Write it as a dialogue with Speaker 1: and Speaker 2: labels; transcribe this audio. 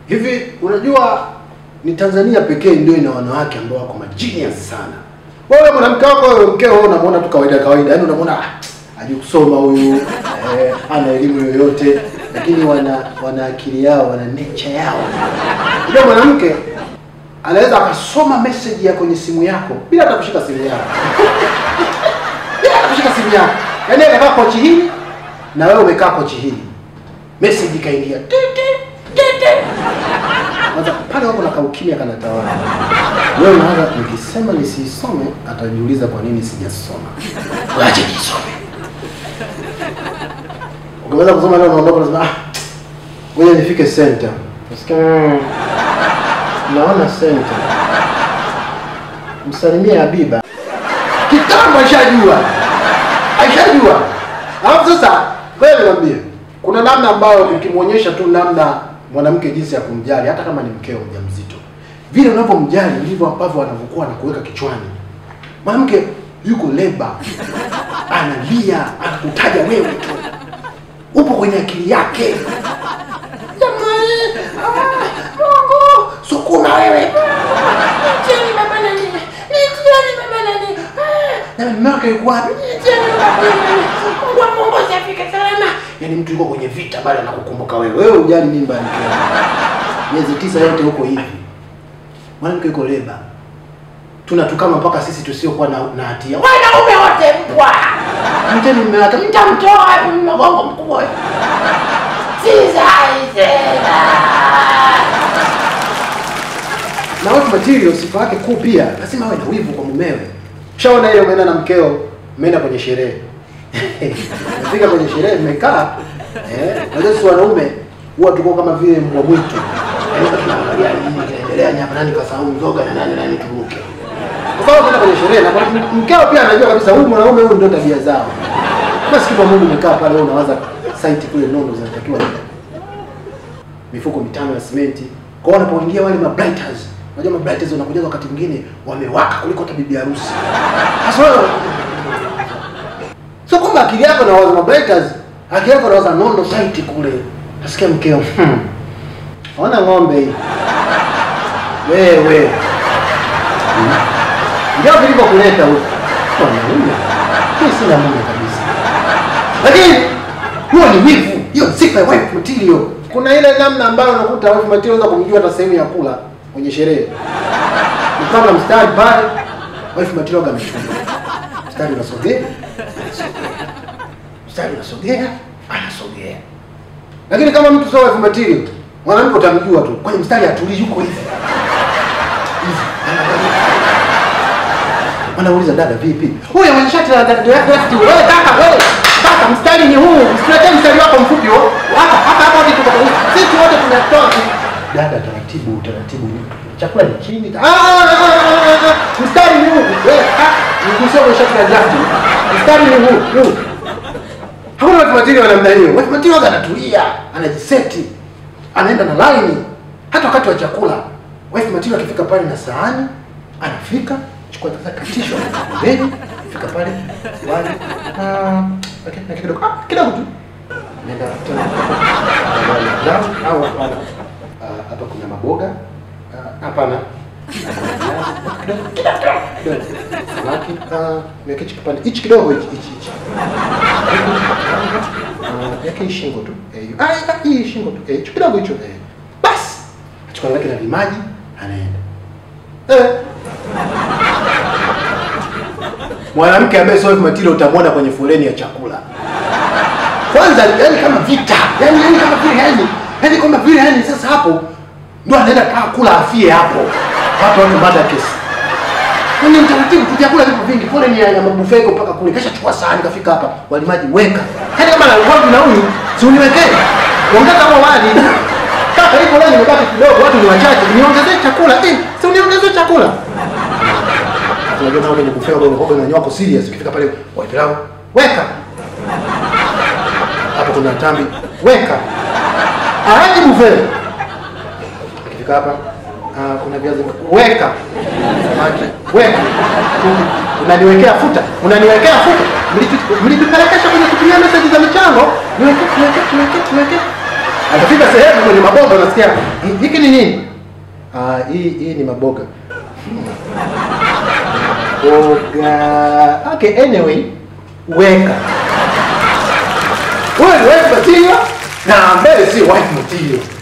Speaker 1: Hivi unajua ni Tanzania pekee ndio ina wanawake ambao wako genius sana. Wewe mwanamke wako wewe mkeo unamwona tu kawaida, yaani unamwona hajui kusoma huyu, ana elimu yoyote, lakini wana akili yao, wana nature yao. Ndio mwanamke anaweza akasoma message ya kwenye simu yako bila hata kushika simu yako. Bila hata kushika simu yako. Yaani anakaa kochi hili na wewe umekaa kochi hili. Message ikaingia. Kwanza pale wako na kaukimya kanatawala. Wewe unaanza nikisema nisisome atajiuliza kwa nini sijasoma. Acha nisome. Ukiweza kusoma leo unaondoka unasema ngoja nifike center. Nasikia naona center. Msalimie Habiba. Kitambo ashajua. Ashajua. Alafu sasa wewe niambie, kuna namna ambayo ukimuonyesha tu namna mwanamke jinsi ya kumjali hata kama ni mkeo mjamzito. Vile unavyomjali ndivyo ambavyo anavyokuwa anakuweka kichwani. Mwanamke yuko leba, analia, anakutaja wewe tu. Upo kwenye akili yake. Jamani, Mungu, sukuma wewe. Nitieni baba nani? Nitieni baba nani? Na mama yuko wapi? Nitieni baba nani? Mungu asifike salama. Yaani mtu yuko kwenye vita bali anakukumbuka wewe. Wewe hujali mimba yake. Miezi 9 yote huko hivi. Mwanamke yuko leba. Tunatukana mpaka sisi tusiokuwa na hatia. Wanaume wote mpwa. Mteni mume wake, mtamtoa mgongo mkubwa. Sizaizela. Na wife material sifa yake kuu pia, lazima awe na wivu kwa mumewe. Ushaona ile umeenda na mkeo, umeenda kwenye sherehe. Unafika kwenye sherehe mmekaa, na sisi wanaume huwa tuko kama vile mbwa mwitu. Tunaangalia nini kinaendelea hapa, nani kasahau mzoga na nani turuke. Kwa sababu kuna kwenye sherehe na mkeo pia anajua kabisa huyu mwanaume huyu ndio tabia zao. Basi kitu Mungu umekaa pale wewe unawaza site kule nondo zinatakiwa mifuko 5 ya simenti. Kwa hiyo wanapoingia wale mablighters, unajua mablighters wanakuja wakati mwingine wamewaka kuliko hata bibi harusi. Sasa wewe sio kwamba akili yako inawaza mablighters, akili yako inawaza nondo site kule. Nasikia mkeo. Ona ng'ombe hii. Wewe. Ndio vilivyokuleta huko. Mwanaume. Hii sina mume kabisa. Lakini huo ni wivu. Hiyo sifa ya wife material. Kuna ile namna ambayo unakuta wife material unaweza kumjua hata sehemu ya kula kwenye sherehe. Kama mstari pale, wife material amechukua. Mstari unasogea. Mstari unasogea, anasogea. Lakini kama mtu sio wife material, mwanamke utamjua tu. Kwenye mstari atulii yuko hivi. Wanauliza dada vipi? Huyu mwenye shati la dada yako wewe kaka mstari ni huu. Mstari mstari wako mfupi huo. Hapa wote tuko pamoja. Sisi wote tunatoa. Dada taratibu. Chakula ni chini. Mstari ni huu. Wewe nikushia mwenye shati la dada. Mstari ni huu. Hakuna watu matiri wa namna hiyo. Watu matiri waga anatulia, anajiseti. Anaenda na line. Hata wakati wa chakula, wife material akifika pale na sahani, anafika, chukua katisho, mbele, fika pale, wali, na kidogo tu. Nenda au hapa kuna maboga, hapana. Kidogo. Samaki, niweke kipande hichi kidogo hichi. Yake shingo tu. Hii shingo tu. Hicho kidogo hicho. Basi. Achukua lake na vimaji, anaenda. Mwanamke ambaye sio material utamwona kwenye foleni ya chakula. Kwanza yani kama vita. Yani kama vile yani kama vile sasa hapo ndio anaenda kula afie hapo. Watu baada ya kesi. Ni mtaratibu vyakula vipo vingi. Foleni ya mabuffet mpaka kule. Kisha chukua sahani kafika hapa. Walimaji weka. Hadi kama alikuwa na huyu, si uniwekee. Ongeza kama wali. Kaka iko leo nimebaki kidogo, watu ni wachache. Niongezee chakula. Si uniongezee chakula. Unajua kama kwenye buffet wao mboga na nyoko serious. Ukifika pale waipelao, weka. Hapo kuna tambi, weka. Aje buffet. Ukifika hapa kuna viazi, weka. Samaki, weka. Unaniwekea futa. Mlitupelekesha kwenye kutumia message za michango. Niweke. Atafika sehemu kwenye maboga unasikia, hiki ni nini? Hii ni maboga. Boga. Okay, anyway, weka. Wewe ni wife material na mbele si wife material.